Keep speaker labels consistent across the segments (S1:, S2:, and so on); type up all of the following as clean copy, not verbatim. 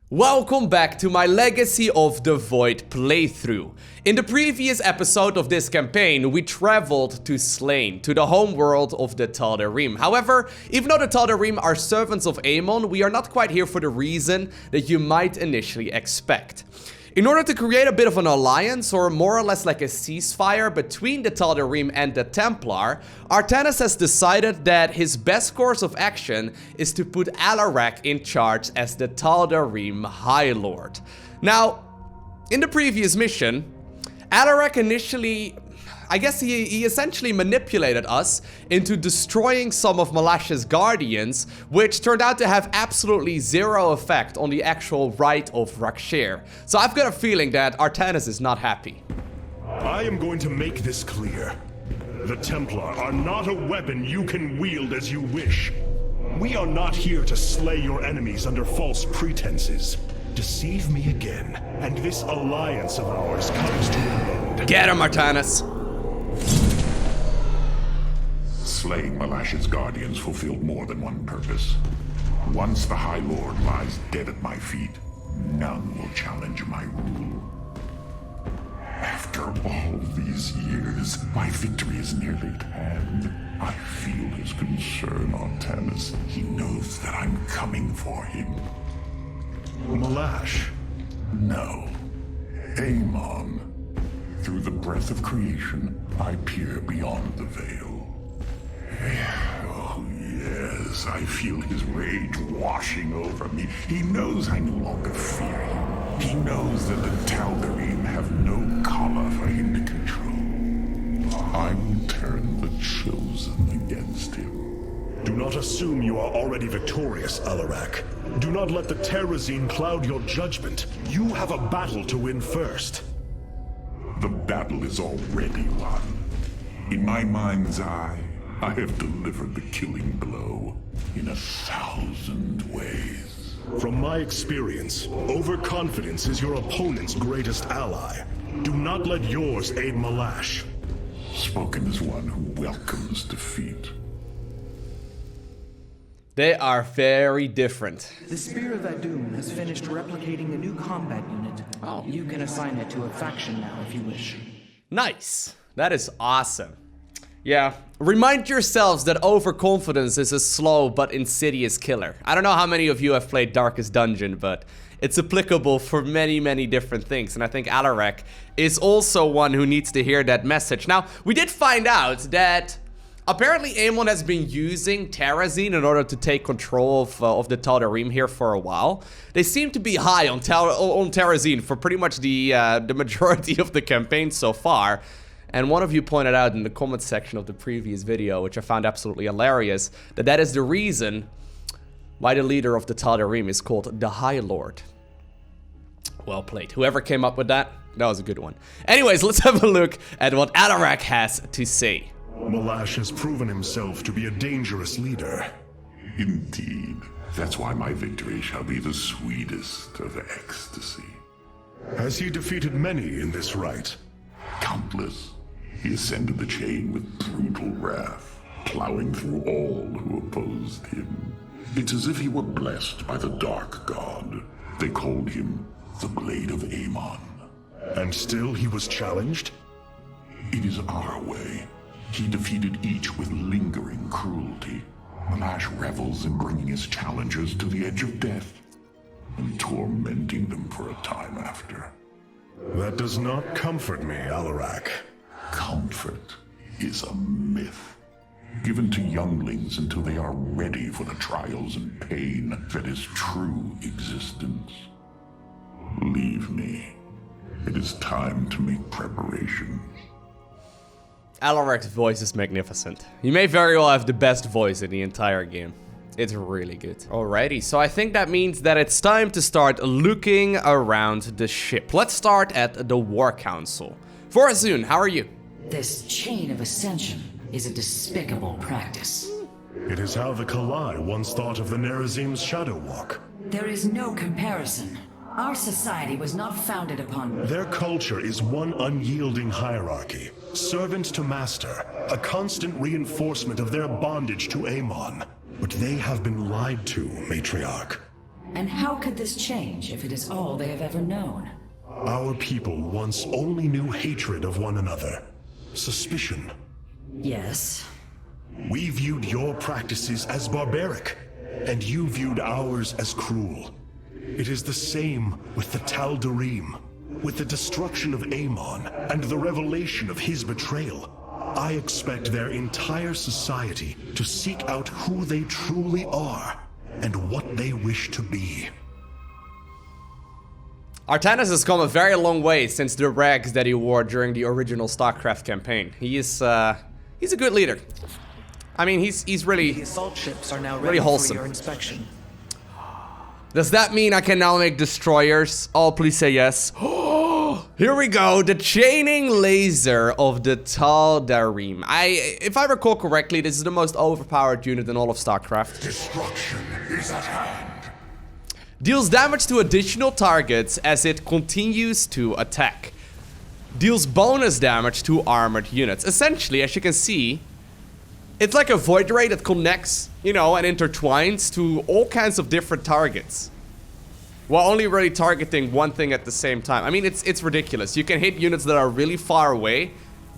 S1: Welcome back to my Legacy of the Void playthrough. In the previous episode of this campaign, we traveled to Slayn, to the homeworld of the Tal'darim. However, even though the Tal'darim are servants of Amon, we are not quite here for the reason that you might initially expect. In order to create a bit of an alliance, or more or less like a ceasefire between the Tal'darim and the Templar, Artanis has decided that his best course of action is to put Alarak in charge as the Tal'darim High Lord. Now, in the previous mission, Alarak initially, I guess he essentially manipulated us into destroying some of Malash's guardians, which turned out to have absolutely zero effect on the actual Rite of Rak'shir. So I've got a feeling that Artanis is not happy.
S2: I am going to make this clear. The Templar are not a weapon you can wield as you wish. We are not here to slay your enemies under false pretenses. Deceive me again, and this alliance of ours comes to an end.
S1: Get him, Artanis!
S3: Slaying Malash's guardians fulfilled more than one purpose. Once the High Lord lies dead at my feet, none will challenge my rule. After all these years, my victory is nearly at hand. I feel his concern, Artanis. He knows that I'm coming for him.
S2: Malash?
S3: No. Amon. Through the breath of creation, I peer beyond the veil. Oh yes, I feel his rage washing over me. He knows I no longer fear him. He knows that the Tal'darim have no collar for him to control. I will turn the Chosen against him.
S2: Do not assume you are already victorious, Alarak. Do not let the Terrazine cloud your judgment. You have a battle to win first.
S3: The battle is already won. In my mind's eye, I have delivered the killing blow in 1,000 ways.
S2: From my experience, overconfidence is your opponent's greatest ally. Do not let yours aid Malash.
S3: Spoken as one who welcomes defeat.
S1: They are very different.
S4: The Spear of Adum has finished replicating a new combat unit.
S1: Oh.
S4: You can assign it to a faction now if you wish.
S1: Nice. That is awesome. Yeah, remind yourselves that overconfidence is a slow but insidious killer. I don't know how many of you have played Darkest Dungeon, but it's applicable for many, many different things. And I think Alarak is also one who needs to hear that message. Now, we did find out that apparently Amon has been using Terrazine in order to take control of the Tal'darim here for a while. They seem to be high on Terrazine for pretty much the majority of the campaign so far. And one of you pointed out in the comment section of the previous video, which I found absolutely hilarious, that that is the reason why the leader of the Tal'darim is called the High Lord. Well played. Whoever came up with that, that was a good one. Anyways, let's have a look at what Alarak has to say.
S2: Malash has proven himself to be a dangerous leader.
S3: Indeed. That's why my victory shall be the sweetest of ecstasy.
S2: Has he defeated many in this rite?
S3: Countless. He ascended the chain with brutal wrath, plowing through all who opposed him. It's as if he were blessed by the Dark God. They called him the Blade of Amon.
S2: And still he was challenged?
S3: It is our way. He defeated each with lingering cruelty. Malash revels in bringing his challengers to the edge of death and tormenting them for a time after.
S2: That does not comfort me, Alarak.
S3: Comfort is a myth, given to younglings until they are ready for the trials and pain that is true existence. Leave me. It is time to make preparations.
S1: Alarak's voice is magnificent. He may very well have the best voice in the entire game. It's really good. Alrighty, so I think that means that it's time to start looking around the ship. Let's start at the War Council. Vorazun, how are you?
S5: This chain of ascension is a despicable practice.
S2: It is how the Kalai once thought of the Nerazim's Shadow Walk.
S5: There is no comparison. Our society was not founded upon...
S2: Their culture is one unyielding hierarchy, servant to master, a constant reinforcement of their bondage to Amon. But they have been lied to, Matriarch.
S5: And how could this change if it is all they have ever known?
S2: Our people once only knew hatred of one another, suspicion.
S5: Yes.
S2: We viewed your practices as barbaric, and you viewed ours as cruel. It is the same with the Tal'darim. With the destruction of Amon and the revelation of his betrayal, I expect their entire society to seek out who they truly are and what they wish to be.
S1: Artanis has come a very long way since the rags that he wore during the original StarCraft campaign. He's a good leader. I mean, he's really
S4: The assault ships are now
S1: really
S4: ready for
S1: wholesome.
S4: your inspection.
S1: Does that mean I can now make destroyers? Oh, please say yes. Here we go, the chaining laser of the Tal'darim. If I recall correctly, this is the most overpowered unit in all of StarCraft.
S3: Destruction is at hand.
S1: Deals damage to additional targets as it continues to attack. Deals bonus damage to armored units. Essentially, as you can see, it's like a void ray that connects, you know, and intertwines to all kinds of different targets, while only really targeting one thing at the same time. I mean, it's ridiculous. You can hit units that are really far away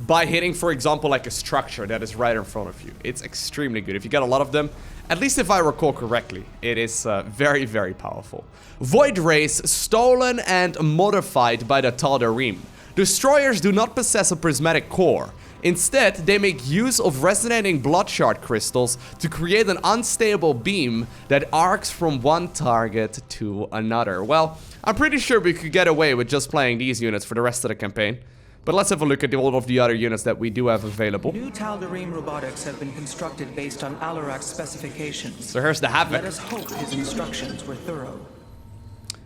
S1: by hitting, for example, like a structure that is right in front of you. It's extremely good. If you get a lot of them, at least if I recall correctly, it is very, very powerful. Void Rays stolen and modified by the Tal'darim. Destroyers do not possess a prismatic core. Instead, they make use of resonating bloodshard crystals to create an unstable beam that arcs from one target to another. Well, I'm pretty sure we could get away with just playing these units for the rest of the campaign. But let's have a look at all of the other units that we do have available.
S4: New Tal'darim robotics have been constructed based on Alarak's specifications.
S1: So here's the Havoc.
S4: Let us hope his instructions were thorough.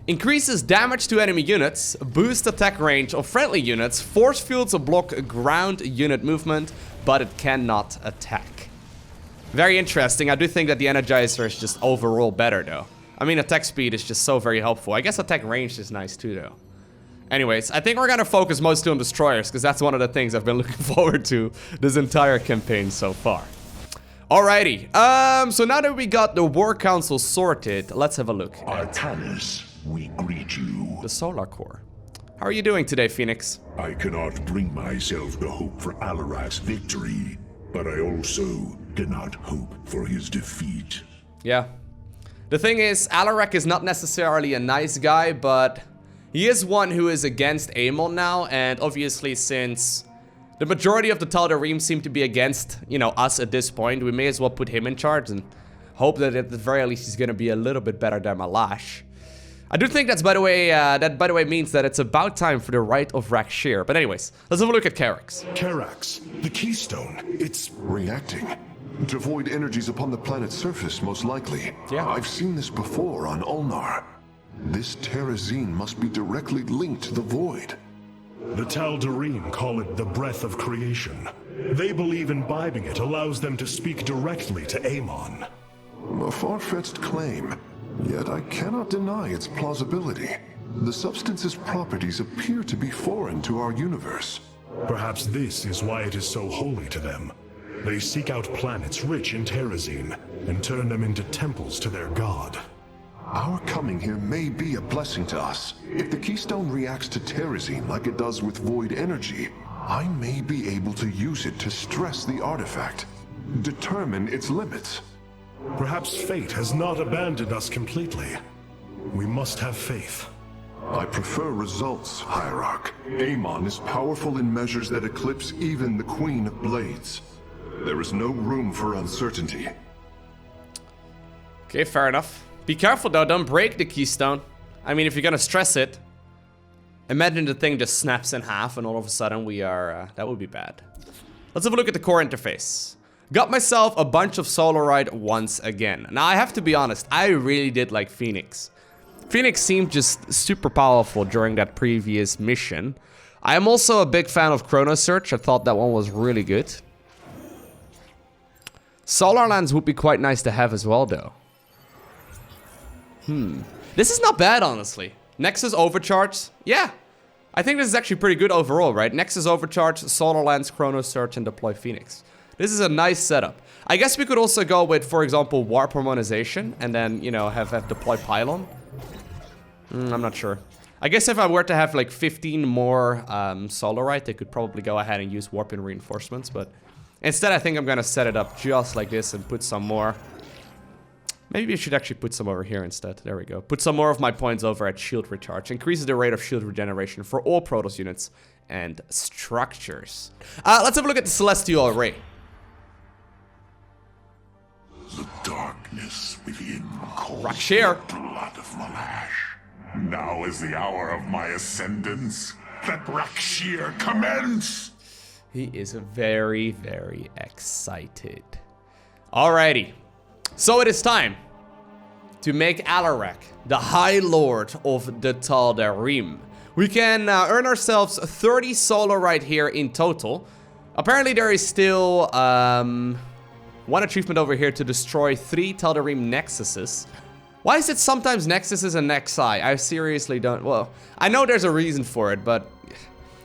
S1: Increases damage to enemy units, boosts attack range of friendly units, force fields block ground unit movement, but it cannot attack. Very interesting. I do think that the Energizer is just overall better though. I mean, attack speed is just so very helpful. I guess attack range is nice too though. Anyways, I think we're gonna focus mostly on destroyers because that's one of the things I've been looking forward to this entire campaign so far. Alrighty, so now that we got the War Council sorted, let's have a look at
S3: Artanis, we greet you.
S1: the Solar Core. How are you doing today, Phoenix?
S3: I cannot bring myself to hope for Alarak's victory, but I also cannot hope for his defeat.
S1: Yeah. The thing is, Alarak is not necessarily a nice guy, but he is one who is against Amon now, and obviously since the majority of the Tal'darim seem to be against, you know, us at this point, we may as well put him in charge and hope that at the very least he's gonna be a little bit better than Malash. I do think that's, by the way, means that it's about time for the Rite of Rak'shir. But anyways, let's have a look at Karax.
S2: Karax, the keystone, it's...
S6: Reacting to void energies upon the planet's surface, most likely.
S1: Yeah.
S6: I've seen this before on Ulnar. This terrazine must be directly linked to the void.
S2: The Tal'darim call it the breath of creation. They believe imbibing it allows them to speak directly to Amon.
S6: A far-fetched claim, yet I cannot deny its plausibility. The substance's properties appear to be foreign to our universe.
S2: Perhaps this is why it is so holy to them. They seek out planets rich in terrazine and turn them into temples to their god.
S6: Our coming here may be a blessing to us. If the keystone reacts to terrazine like it does with void energy, I may be able to use it to stress the artifact, determine its limits.
S2: Perhaps fate has not abandoned us completely. We must have faith.
S6: I prefer results, Hierarch. Amon is powerful in measures that eclipse even the Queen of Blades. There is no room for uncertainty.
S1: Okay, fair enough. Be careful though, don't break the keystone. I mean, if you're gonna stress it, imagine the thing just snaps in half and all of a sudden we are, that would be bad. Let's have a look at the core interface. Got myself a bunch of Solarite once again. Now, I have to be honest, I really did like Phoenix. Phoenix seemed just super powerful during that previous mission. I am also a big fan of Chrono Search. I thought that one was really good. Solar Lands would be quite nice to have as well, though. This is not bad, honestly. Nexus Overcharge, yeah. I think this is actually pretty good overall, right? Nexus Overcharge, Solar Lands, Chrono Search, and Deploy Phoenix. This is a nice setup. I guess we could also go with, for example, warp harmonization and then, you know, have deploy pylon. I'm not sure. I guess if I were to have like 15 more Solarite, they could probably go ahead and use warp and reinforcements, but instead I think I'm gonna set it up just like this and put some more. Maybe I should actually put some over here instead. There we go. Put some more of my points over at shield recharge. Increases the rate of shield regeneration for all Protoss units and structures. Let's have a look at the Celestial Array.
S3: The darkness within calls
S1: Rak'shir.
S3: the blood of Malash. Now is the hour of my ascendance. Let Rak'shir commence!
S1: He is very, very excited. Alrighty. So it is time to make Alarak the High Lord of the Tal'darim. We can earn ourselves 30 Solarite here in total. Apparently there is still one achievement over here to destroy 3 Tal'darim Nexuses. Why is it sometimes Nexuses and Nexi? I seriously don't... Well, I know there's a reason for it, but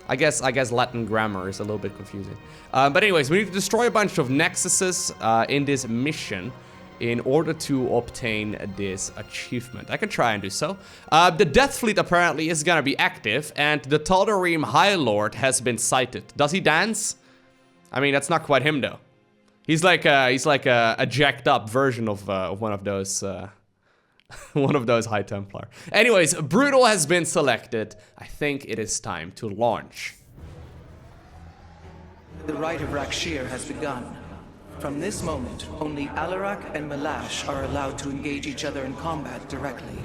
S1: I guess Latin grammar is a little bit confusing. But anyways, we need to destroy a bunch of Nexuses in this mission in order to obtain this achievement. I can try and do so. The Death Fleet apparently is gonna be active, and the Tal'darim High Lord has been sighted. Does he dance? I mean, that's not quite him though. He's like a jacked up version of one of those one of those High Templar. Anyways, Brutal has been selected. I think it is time to launch.
S4: The Rite of Rak'shir has begun. From this moment, only Alarak and Malash are allowed to engage each other in combat directly.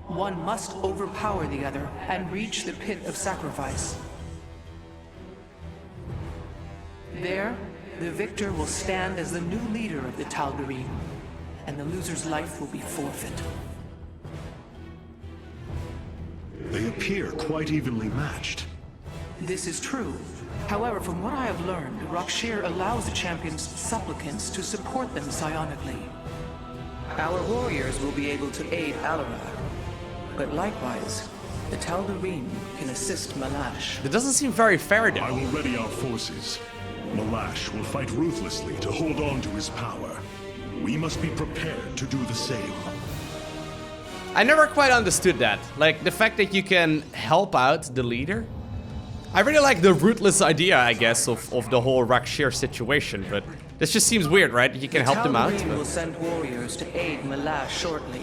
S4: One must overpower the other and reach the pit of sacrifice. There, the victor will stand as the new leader of the Tal'darim, and the loser's life will be forfeit.
S2: They appear quite evenly matched.
S4: This is true. However, from what I have learned, Rak'shir allows the champion's supplicants to support them psionically. Our warriors will be able to aid Alarak, but likewise, the Tal'darim can assist Malash.
S1: It doesn't seem very fair though.
S2: I will ready our forces. Malash will fight ruthlessly to hold on to his power. We must be prepared to do the same.
S1: I never quite understood that. Like, the fact that you can help out the leader. I really like the ruthless idea, I guess, of the whole Rak'shir situation, but this just seems weird, right? You can help them out.
S4: The Tal'darim will send warriors to aid Malash shortly.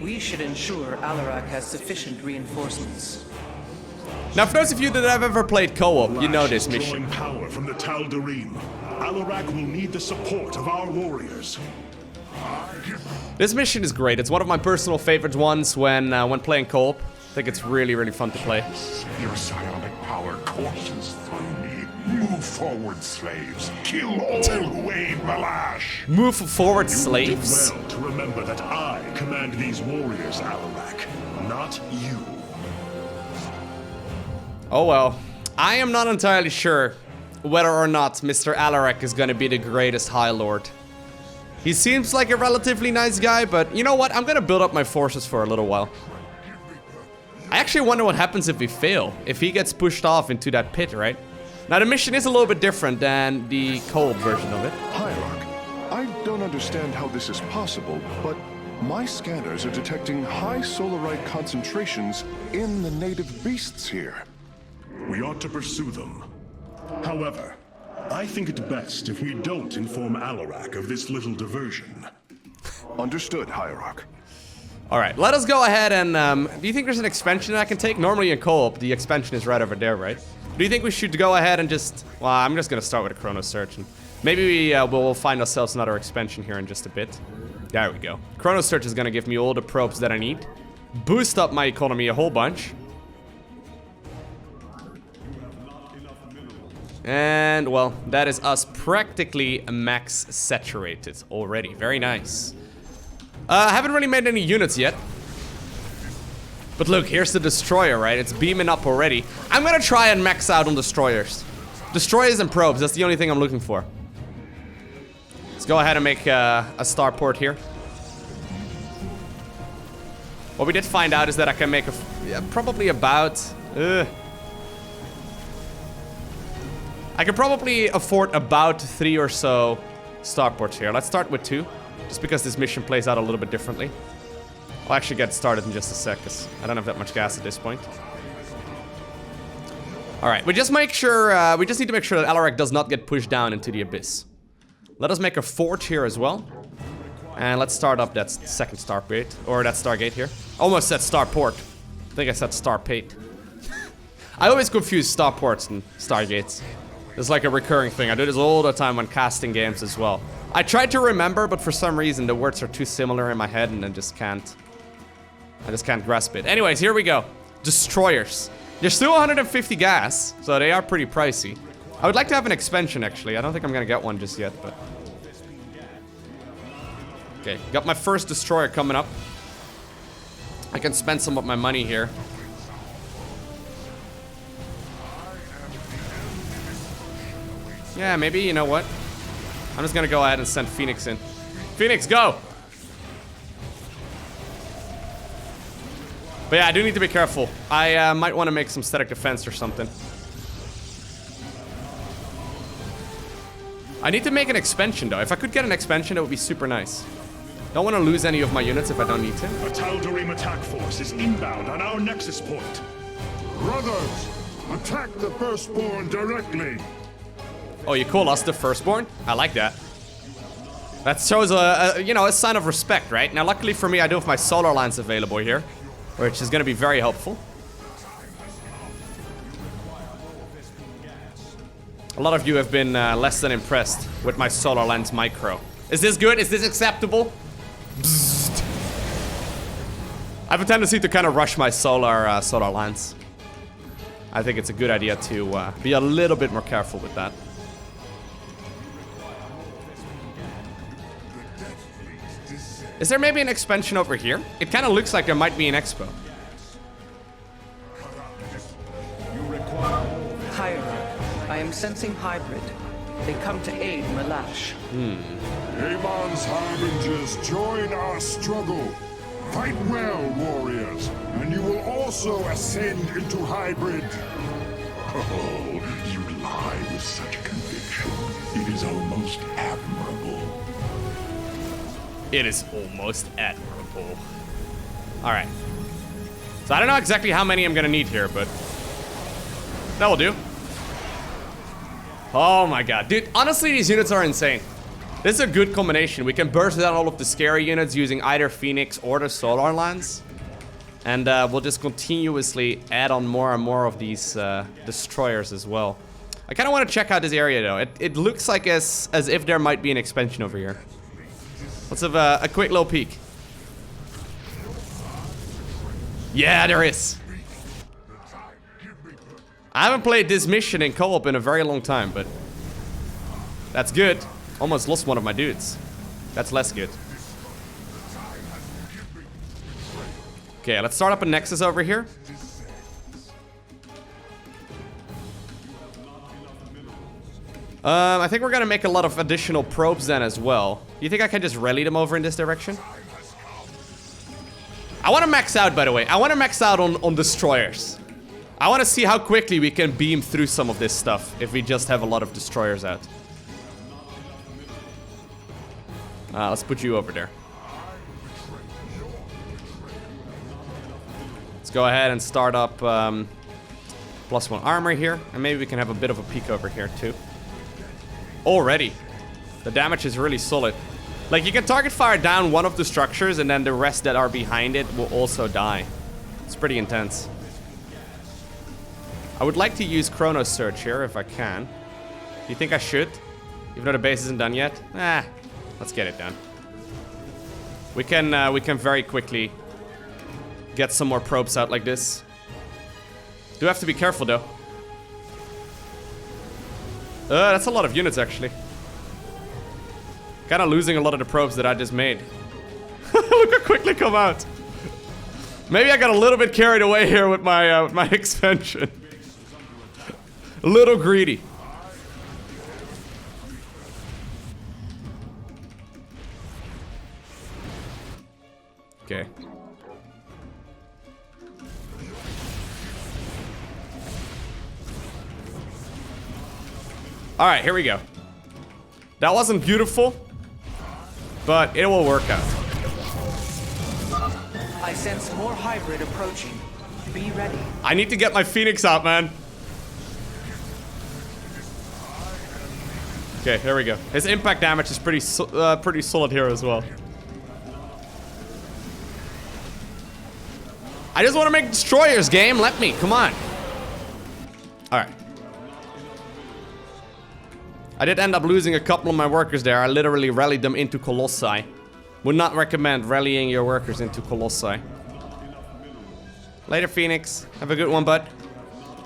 S4: We should ensure Alarak has sufficient reinforcements.
S1: Now, for those of you that have ever played co-op, you know
S2: Malash
S1: this
S2: is
S1: mission.
S2: drawing power from the Tal'darim. Alarak will need the support of our warriors.
S1: This mission is great. It's one of my personal favorite ones when playing co-op. I think it's really, really fun to play.
S3: Your psionic power courses through me. Move forward, slaves. Kill all who aid Malash.
S1: Move forward,
S2: You
S1: slaves.
S2: will do well to remember that I command these warriors, Alarak, not you.
S1: Oh well. I am not entirely sure whether or not Mr. Alarak is gonna be the greatest High Lord. He seems like a relatively nice guy, but you know what? I'm gonna build up my forces for a little while. I actually wonder what happens if we fail. If he gets pushed off into that pit, right? Now the mission is a little bit different than the co-op version of it.
S6: Hierarch, I don't understand how this is possible, but my scanners are detecting high Solarite concentrations in the native beasts here.
S2: We ought to pursue them. However, I think it best if we don't inform Alarak of this little diversion.
S6: Understood, Hierarch.
S1: Alright, let us go ahead and, do you think there's an expansion that I can take? Normally in co-op, the expansion is right over there, right? Do you think we should go ahead and just... Well, I'm just gonna start with a Chrono Search, and maybe we'll find ourselves another expansion here in just a bit. There we go. Chrono Search is gonna give me all the probes that I need. Boost up my economy a whole bunch. And, well, that is us practically max saturated already. Very nice. I haven't really made any units yet. But look, here's the destroyer, right? It's beaming up already. I'm gonna try and max out on destroyers. Destroyers and probes, that's the only thing I'm looking for. Let's go ahead and make a starport here. What we did find out is that I can make probably about... I could probably afford about 3 or so starports here. Let's start with 2, just because this mission plays out a little bit differently. I'll actually get started in just a sec, because I don't have that much gas at this point. Alright, we just make sure, we just need to make sure that Alarak does not get pushed down into the abyss. Let us make a forge here as well. And let's start up that second stargate, or that stargate here. Almost said starport. I think I said starpate. I always confuse starports and stargates. It's like a recurring thing. I do this all the time when casting games as well. I tried to remember, but for some reason the words are too similar in my head and I just can't grasp it. Anyways, here we go. Destroyers. There's still 150 gas, so they are pretty pricey. I would like to have an expansion, actually. I don't think I'm gonna get one just yet, but... Okay, got my first destroyer coming up. I can spend some of my money here. Yeah, maybe, you know what? I'm just gonna go ahead and send Phoenix in. Phoenix, go! But yeah, I do need to be careful. I might want to make some static defense or something. I need to make an expansion, though. If I could get an expansion, that would be super nice. Don't want to lose any of my units if I don't need to.
S2: A Tal'darim attack force is inbound on our nexus point.
S3: Brothers, attack the Firstborn directly.
S1: Oh, you call us the Firstborn? I like that. That shows you know, a sign of respect, right? Now, luckily for me, I do have my solar lines available here, which is going to be very helpful. A lot of you have been less than impressed with my solar lens micro. Is this good? Is this acceptable? Bzzzt. I have a tendency to kind of rush my solar lines. I think it's a good idea to be a little bit more careful with that. Is there maybe an expansion over here? It kind of looks like there might be an expo.
S4: Hierarch, I am sensing hybrid. They come to aid Malash.
S3: Amon's harbingers, join our struggle. Fight well, warriors, and you will also ascend into hybrid. Oh, you lie with such conviction. It is almost admirable.
S1: It is almost admirable. Alright. So I don't know exactly how many I'm gonna need here, but that will do. Oh my god. Dude, honestly, these units are insane. This is a good combination. We can burst down all of the scary units using either Phoenix or the solar lines. And we'll just continuously add on more and more of these destroyers as well. I kind of want to check out this area, though. It looks like as if there might be an expansion over here. Let's have a quick little peek. Yeah, there is. I haven't played this mission in co-op in a very long time, but that's good. Almost lost one of my dudes. That's less good. Okay, let's start up a Nexus over here. I think we're gonna make a lot of additional probes then as well. Do you think I can just rally them over in this direction? I want to max out, by the way. I want to max out on destroyers. I want to see how quickly we can beam through some of this stuff if we just have a lot of destroyers out. Let's put you over there. Let's go ahead and start up +1 armor here. And maybe we can have a bit of a peek over here too. Already. The damage is really solid. Like, you can target fire down one of the structures and then the rest that are behind it will also die. It's pretty intense. I would like to use Chrono Surge here if I can. Do you think I should? Even though the base isn't done yet? Let's get it done. We can very quickly get some more probes out like this. Do have to be careful though. That's a lot of units actually. Kinda losing a lot of the probes that I just made. Look how quickly come out. Maybe I got a little bit carried away here with my expansion. A little greedy. Okay. Alright, here we go. That wasn't beautiful, but it will work out.
S4: I sense more hybrid approaching. Be ready.
S1: I need to get my Phoenix out, man. Okay, here we go. His impact damage is pretty solid here as well. I just want to make destroyers, game. Let me. Come on. Alright. I did end up losing a couple of my workers there. I literally rallied them into Colossi. Would not recommend rallying your workers into Colossi. Later, Phoenix. Have a good one, bud.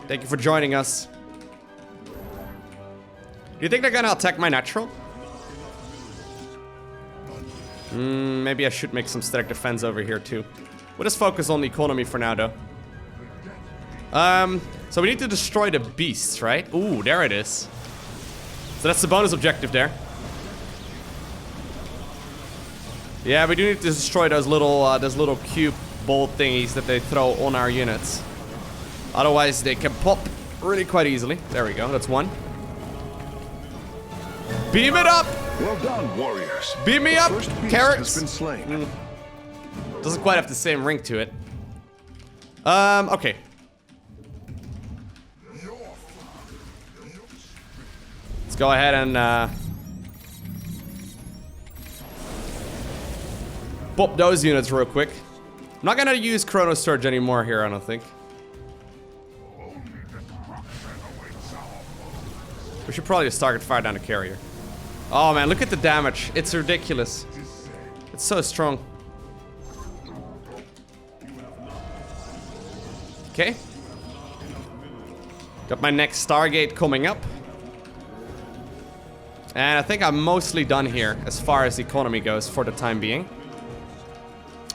S1: Thank you for joining us. Do you think they're gonna attack my natural? Maybe I should make some static defense over here, too. We'll just focus on the economy for now, though. So we need to destroy the beasts, right? Ooh, there it is. So that's the bonus objective there. Yeah, we do need to destroy those little cube bolt thingies that they throw on our units. Otherwise, they can pop really quite easily. There we go. That's one. Beam it up!
S6: Well done, warriors.
S1: Beam me up,
S6: The first beast
S1: carrots.
S6: has been slain.
S1: Doesn't quite have the same ring to it. Okay. Let's go ahead and pop those units real quick. I'm not gonna use Chrono Surge anymore here, I don't think. We should probably just target fire down the carrier. Oh man, look at the damage. It's ridiculous. It's so strong. Okay. Got my next Stargate coming up. And I think I'm mostly done here as far as the economy goes for the time being.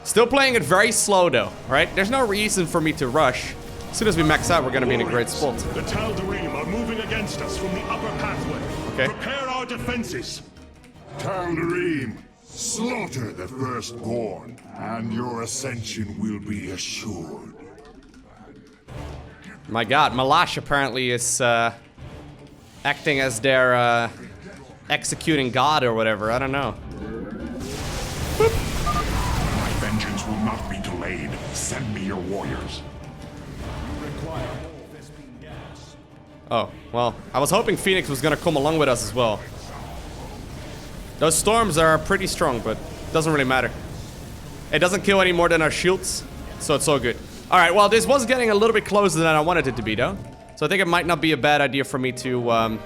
S1: Still playing it very slow though, right? There's no reason for me to rush. As soon as we max out, we're gonna be in a great spot.
S2: The Tal'darim are moving against us from the upper pathway.
S1: Okay.
S2: Prepare our defenses.
S3: Tal'darim, slaughter the firstborn, and your ascension will be assured.
S1: My god, Malash apparently is acting as their executing god or whatever, I don't know.
S3: My vengeance will not be delayed. Send me your warriors.
S1: Oh, well, I was hoping Phoenix was gonna come along with us as well. Those storms are pretty strong, but it doesn't really matter. It doesn't kill any more than our shields, so it's all good. Alright, well, this was getting a little bit closer than I wanted it to be, though. So I think it might not be a bad idea for me to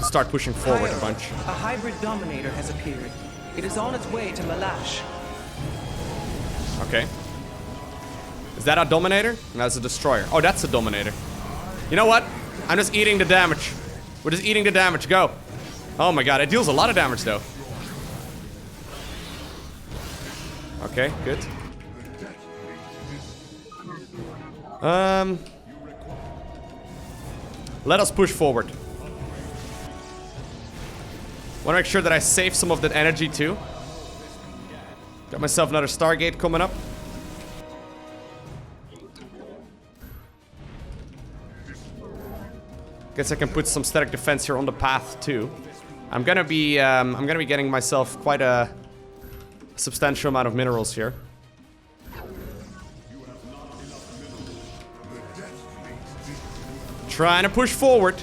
S1: start pushing forward a bunch.
S4: A hybrid dominator has appeared. It is on its way to Malash.
S1: Okay. Is that a dominator? No, that's a destroyer. Oh, that's a dominator. You know what? I'm just eating the damage. We're just eating the damage. Go. Oh my god, it deals a lot of damage, though. Okay, good. Let us push forward. Want to make sure that I save some of that energy too. Got myself another Stargate coming up. Guess I can put some static defense here on the path too. I'm gonna be getting myself quite a substantial amount of minerals here. Trying to push forward.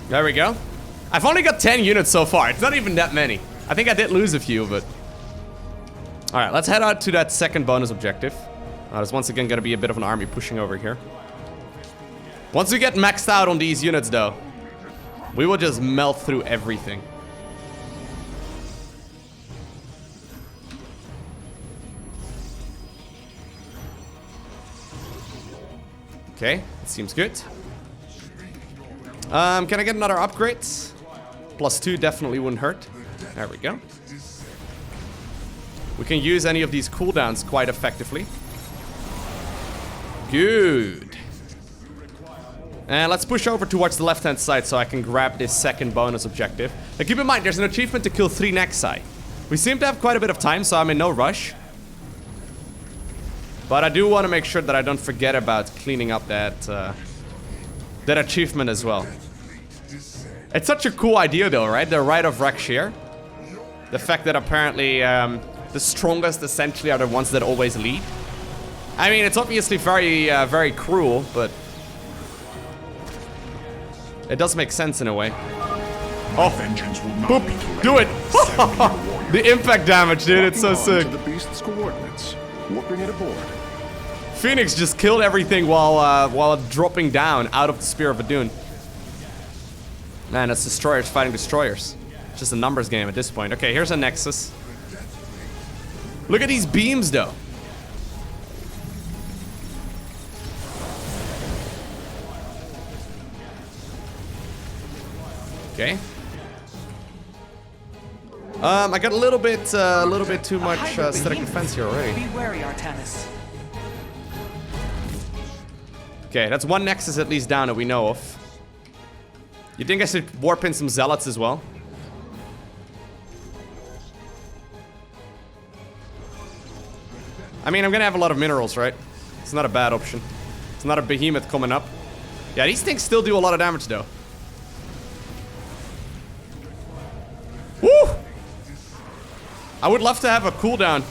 S1: There we go. I've only got 10 units so far. It's not even that many. I think I did lose a few, but... Alright, let's head out to that second bonus objective. There's once again gonna be a bit of an army pushing over here. Once we get maxed out on these units, though, we will just melt through everything. Okay, it seems good. Can I get another upgrade? +2 definitely wouldn't hurt. There we go. We can use any of these cooldowns quite effectively. Good. And let's push over towards the left-hand side so I can grab this second bonus objective. Now keep in mind, there's an achievement to kill 3 Nexi. We seem to have quite a bit of time, so I'm in no rush. But I do want to make sure that I don't forget about cleaning up that that achievement as well. It's such a cool idea though, right? The Rite of Rak'shir. The fact that apparently the strongest essentially are the ones that always lead. I mean, it's obviously very, very cruel, but it does make sense in a way. Oh,
S3: Vengeance will not
S1: boop,
S3: be delayed.
S1: do it! The impact damage, dude, it's so sick.
S6: To the beast's coordinates, warping it aboard.
S1: Phoenix just killed everything while dropping down out of the Spear of Adun. Man, that's destroyers fighting destroyers. It's just a numbers game at this point. Okay, here's a Nexus. Look at these beams, though. Okay. I got a little bit too much static defense here already.
S4: Be wary, Artanis.
S1: Okay, that's one Nexus at least down that we know of. You think I should warp in some Zealots as well? I mean, I'm gonna have a lot of minerals, right? It's not a bad option. It's not a behemoth coming up. Yeah, these things still do a lot of damage, though. Woo! I would love to have a cooldown.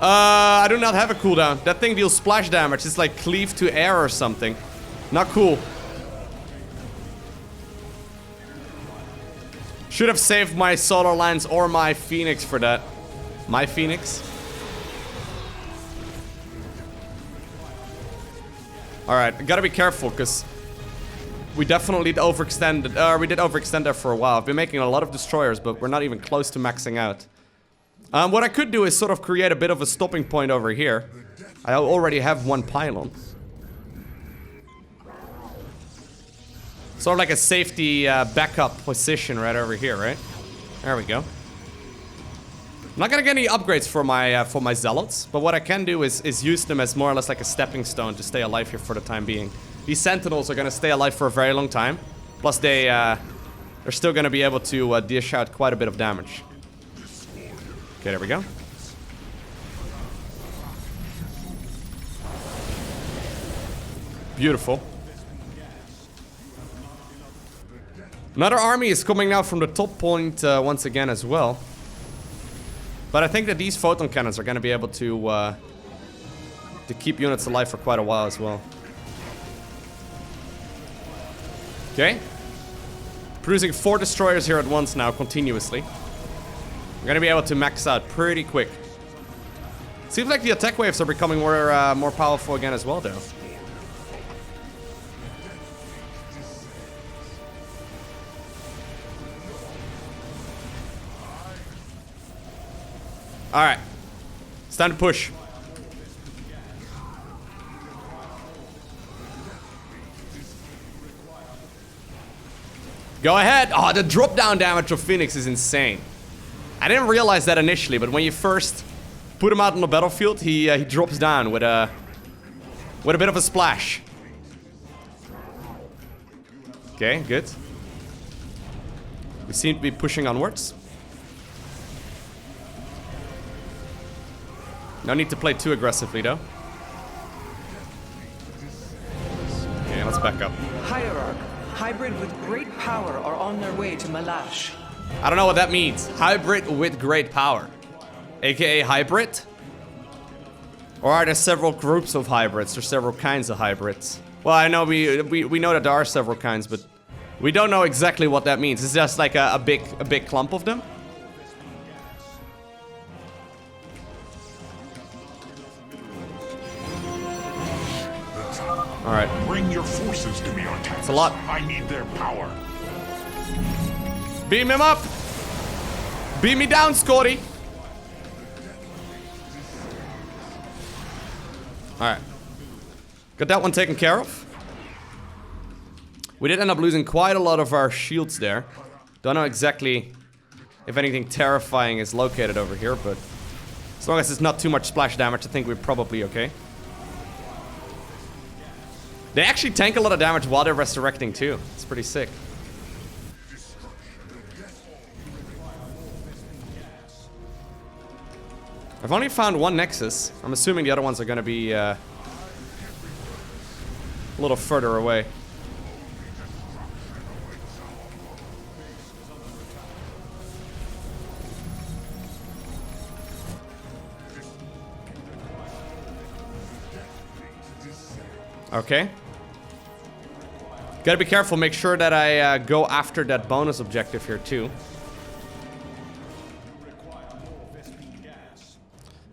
S1: I do not have a cooldown. That thing deals splash damage. It's like cleave to air or something. Not cool. Should have saved my Solar Lance or my Phoenix for that. My Phoenix. Alright, I gotta be careful because we definitely overextended. We did overextend there for a while. I've been making a lot of destroyers, but we're not even close to maxing out. What I could do is sort of create a bit of a stopping point over here. I already have one pylon. Sort of like a safety backup position right over here, right? There we go. I'm not gonna get any upgrades for my zealots, but what I can do is use them as more or less like a stepping stone to stay alive here for the time being. These sentinels are gonna stay alive for a very long time. Plus they're still gonna be able to dish out quite a bit of damage. Okay, there we go. Beautiful. Another army is coming now from the top point once again as well. But I think that these photon cannons are going to be able to keep units alive for quite a while as well. Okay. Producing 4 destroyers here at once now, continuously. We're going to be able to max out pretty quick. Seems like the attack waves are becoming more powerful again as well, though. Alright. It's time to push. Go ahead. Oh, the drop down damage of Phoenix is insane. I didn't realize that initially, but when you first put him out on the battlefield, he drops down with a bit of a splash. Okay, good. We seem to be pushing onwards. No need to play too aggressively, though. Okay, let's back up.
S4: Hierarch, hybrid with great power are on their way to Malash.
S1: I don't know what that means. Hybrid with great power. AKA hybrid? Or are there several groups of hybrids? There's several kinds of hybrids. Well, I know we know that there are several kinds, but we don't know exactly what that means. It's just like a big clump of them. Alright.
S3: Bring your forces to me, Artanis.
S1: It's a lot.
S3: I need their power.
S1: Beam him up! Beam me down, Scotty! Alright. Got that one taken care of. We did end up losing quite a lot of our shields there. Don't know exactly if anything terrifying is located over here, but as long as it's not too much splash damage, I think we're probably okay. They actually tank a lot of damage while they're resurrecting too. It's pretty sick. I've only found one Nexus. I'm assuming the other ones are gonna be a little further away. Okay. Gotta be careful, make sure that I go after that bonus objective here too.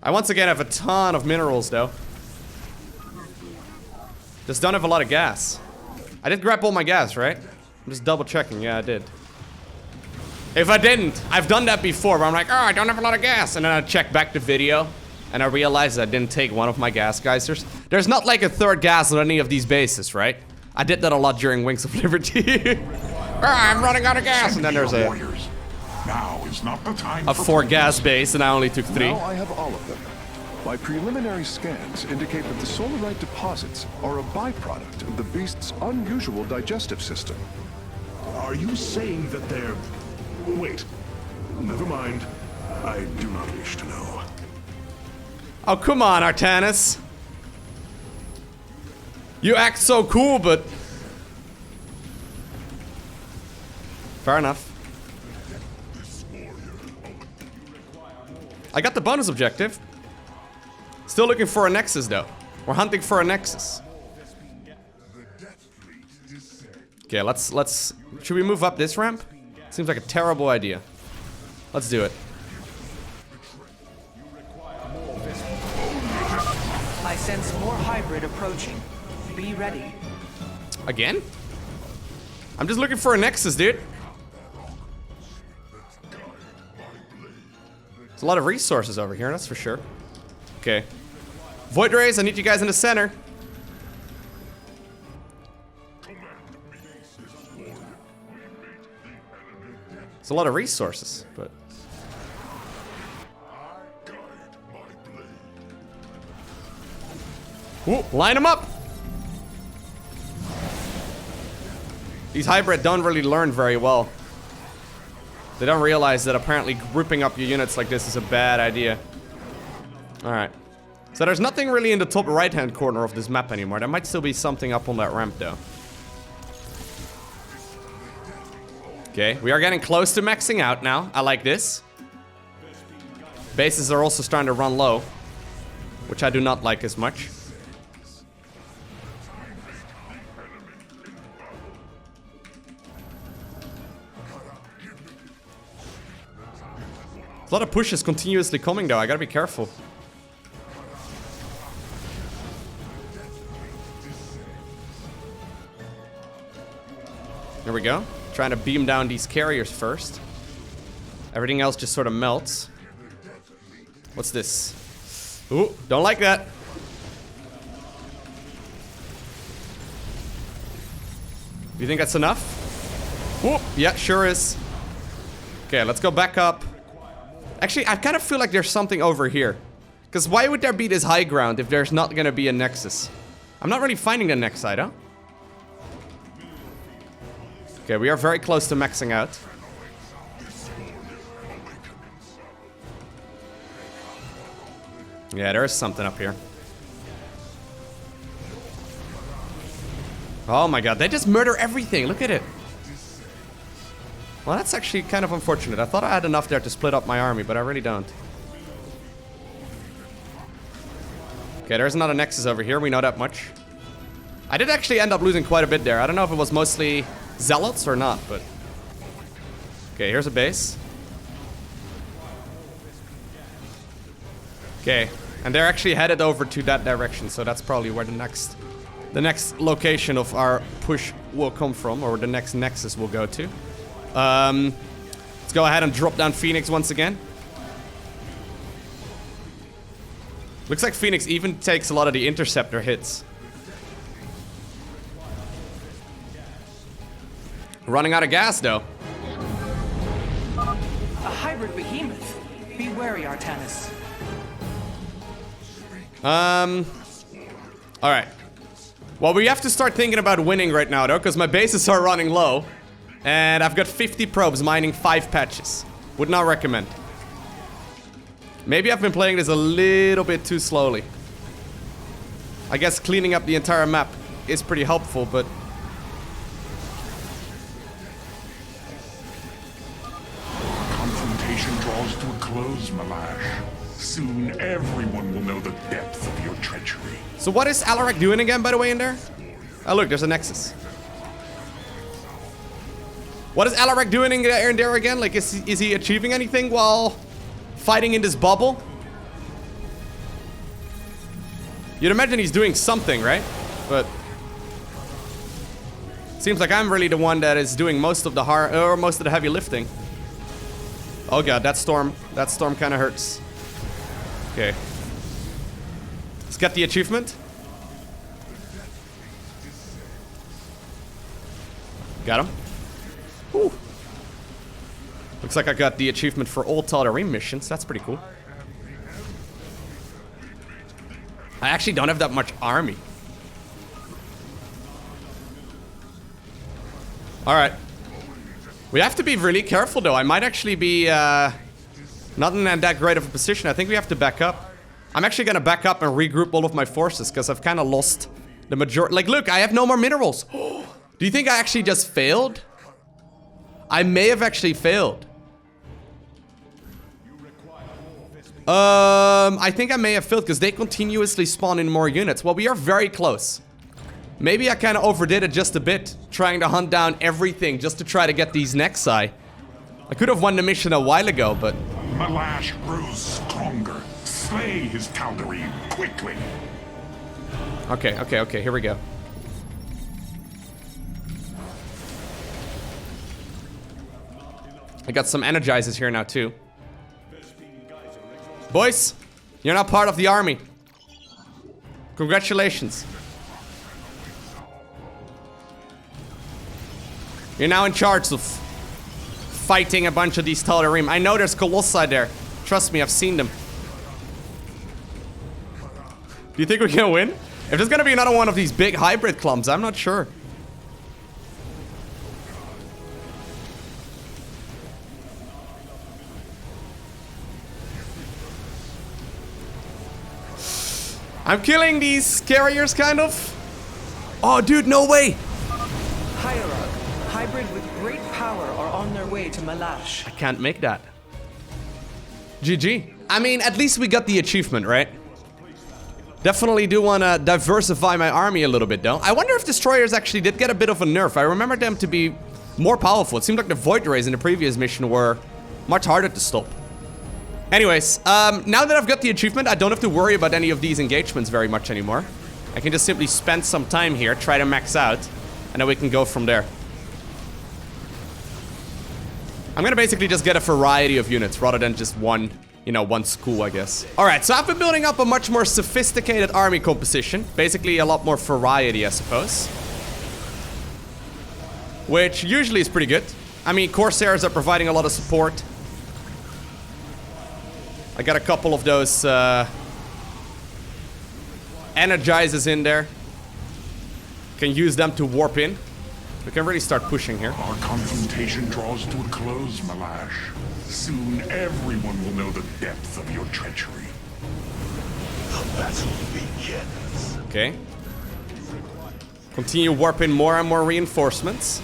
S1: I once again have a ton of minerals though. Just don't have a lot of gas. I did grab all my gas, right? I'm just double checking, yeah I did. If I didn't, I've done that before where I'm like, oh I don't have a lot of gas, and then I check back the video and I realized I didn't take one of my gas geysers. There's not like a third gas on any of these bases, right? I did that a lot during Wings of Liberty. I'm running out of gas, and then there's a
S3: Now is not the time
S1: a 4 gas base, and I only took 3.
S6: Now I have all of them. My preliminary scans indicate that the solarite deposits are a byproduct of the beast's unusual digestive system.
S2: Are you saying that they're... Wait. Never mind. I do not wish to know.
S1: Oh, come on, Artanis. You act so cool, but... Fair enough. I got the bonus objective. Still looking for a Nexus, though. We're hunting for a Nexus. Okay, let's... Should we move up this ramp? Seems like a terrible idea. Let's do it.
S4: I sense more hybrid approaching. Be ready.
S1: Again? I'm just looking for a Nexus, dude. There's a lot of resources over here, that's for sure. Okay. Void Rays, I need you guys in the center. It's a lot of resources, but... Ooh, line them up! These hybrid don't really learn very well. They don't realize that apparently grouping up your units like this is a bad idea. Alright. So there's nothing really in the top right-hand corner of this map anymore. There might still be something up on that ramp, though. Okay, we are getting close to maxing out now. I like this. Bases are also starting to run low, which I do not like as much. A lot of pushes continuously coming though, I gotta be careful. There we go. Trying to beam down these carriers first. Everything else just sort of melts. What's this? Ooh, don't like that. You think that's enough? Whoop, yeah, sure is. Okay, let's go back up. Actually, I kind of feel like there's something over here. Because why would there be this high ground if there's not going to be a Nexus? I'm not really finding the next side, huh? Okay, we are very close to maxing out. Yeah, there is something up here. Oh my god, they just murder everything. Look at it. Well, that's actually kind of unfortunate. I thought I had enough there to split up my army, but I really don't. Okay, there's not a Nexus over here. We know that much. I did actually end up losing quite a bit there. I don't know if it was mostly Zealots or not, but... Okay, here's a base. Okay, and they're actually headed over to that direction, so that's probably where the next location of our push will come from, or the next Nexus will go to. Let's go ahead and drop down Phoenix once again. Looks like Phoenix even takes a lot of the interceptor hits. Running out of gas, though.
S4: A hybrid behemoth. Be wary, Artanis.
S1: Alright. Well, we have to start thinking about winning right now, though, because my bases are running low. And I've got 50 probes mining 5 patches. Would not recommend. Maybe I've been playing this a little bit too slowly. I guess cleaning up the entire map is pretty helpful, but...
S3: Confrontation draws to a close, Malash. Soon everyone will know the depth of your treachery.
S1: So what is Alarak doing again, by the way, in there? Oh, look, there's a Nexus. What is Alarak doing in there again? Like, is he achieving anything while fighting in this bubble? You'd imagine he's doing something, right? But seems like I'm really the one that is doing most of the most of the heavy lifting. Oh god, that storm kind of hurts. Okay, let's get the achievement. Got him. Whew. Looks like I got the achievement for all Tal'darim missions. That's pretty cool. I actually don't have that much army. Alright. We have to be really careful though. I might actually be not in that great of a position. I think we have to back up. I'm actually gonna back up and regroup all of my forces because I've kind of lost the majority. Like, look, I have no more minerals. Do you think I actually just failed? I may have actually failed. I think I may have failed because they continuously spawn in more units. Well, we are very close. Maybe I kind of overdid it just a bit, trying to hunt down everything just to try to get these Nexi. I could have won the mission a while ago, but...
S3: Malash grows stronger. Slay his Tal'darim quickly.
S1: Okay, here we go. I got some energizers here now too. Boys, you're now part of the army. Congratulations. You're now in charge of fighting a bunch of these Tal'darim. I know there's Colossi there. Trust me, I've seen them. Do you think we can win? If there's gonna be another one of these big hybrid clumps, I'm not sure. I'm killing these carriers, kind of. Oh, dude, no way.
S4: Hierarch, hybrid with great power are on their way to Malash.
S1: I can't make that. GG. I mean, at least we got the achievement, right? Definitely do want to diversify my army a little bit, though. I wonder if destroyers actually did get a bit of a nerf. I remember them to be more powerful. It seemed like the Void Rays in the previous mission were much harder to stop. Anyways, now that I've got the achievement, I don't have to worry about any of these engagements very much anymore. I can just simply spend some time here, try to max out, and then we can go from there. I'm gonna basically just get a variety of units rather than just one, you know, one school, I guess. Alright, so I've been building up a much more sophisticated army composition. Basically a lot more variety, I suppose. Which usually is pretty good. I mean, Corsairs are providing a lot of support. I got a couple of those energizers in there. Can use them to warp in. We can really start pushing here.
S3: Our confrontation draws to a close, Malash. Soon everyone will know the depth of your treachery.
S2: The battle begins.
S1: Okay. Continue warping more and more reinforcements.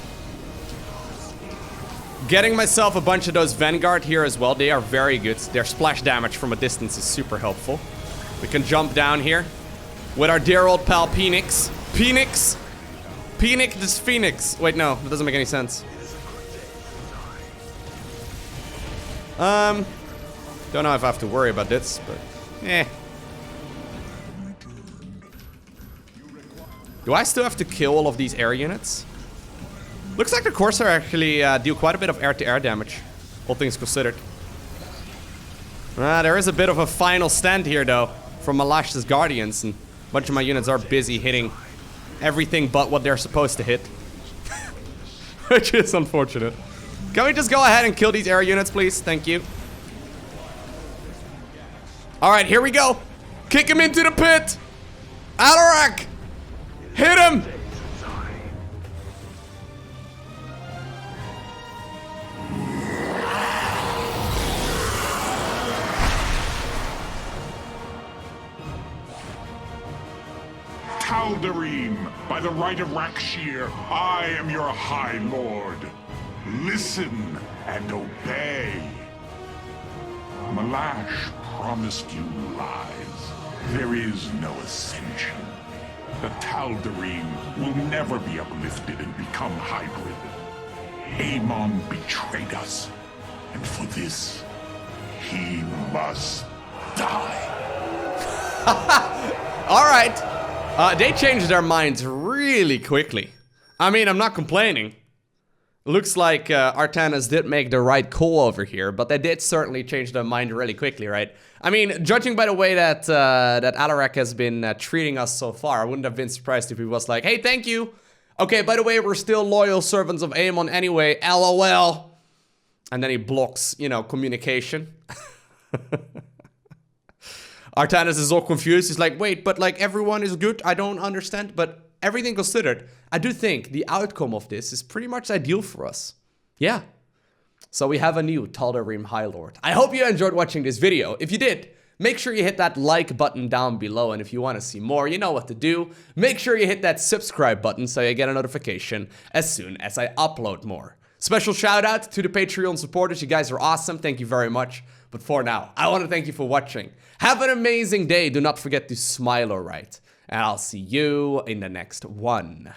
S1: Getting myself a bunch of those Vanguard here as well. They are very good. Their splash damage from a distance is super helpful. We can jump down here with our dear old pal Phoenix. Phoenix? Phoenix is Phoenix. Wait, no. That doesn't make any sense. Don't know if I have to worry about this, but... eh. Do I still have to kill all of these air units? Looks like the Corsair actually do quite a bit of air-to-air damage, all things considered. There is a bit of a final stand here, though, from Malash's Guardians, and a bunch of my units are busy hitting everything but what they're supposed to hit. Which is unfortunate. Can we just go ahead and kill these air units, please? Thank you. Alright, here we go. Kick him into the pit! Alarak! Hit him!
S3: Tal'darim, by the Rite of Rak'shir, I am your High Lord. Listen and obey. Malash promised you lies. There is no ascension. The Tal'darim will never be uplifted and become hybrid. Amon betrayed us, and for this, he must die.
S1: Alright. They changed their minds really quickly. I mean, I'm not complaining. Looks like Artanis did make the right call over here, but they did certainly change their mind really quickly, right? I mean, judging by the way that that Alarak has been treating us so far, I wouldn't have been surprised if he was like, hey, thank you. Okay, by the way, we're still loyal servants of Amon anyway, LOL. And then he blocks, you know, communication. Artanis is all confused. He's like, wait, but like everyone is good? I don't understand. But everything considered, I do think the outcome of this is pretty much ideal for us. Yeah. So we have a new Tal'darim High Lord. I hope you enjoyed watching this video. If you did, make sure you hit that like button down below. And if you want to see more, you know what to do. Make sure you hit that subscribe button so you get a notification as soon as I upload more. Special shout out to the Patreon supporters. You guys are awesome. Thank you very much. But for now, I want to thank you for watching. Have an amazing day. Do not forget to smile, alright? And I'll see you in the next one.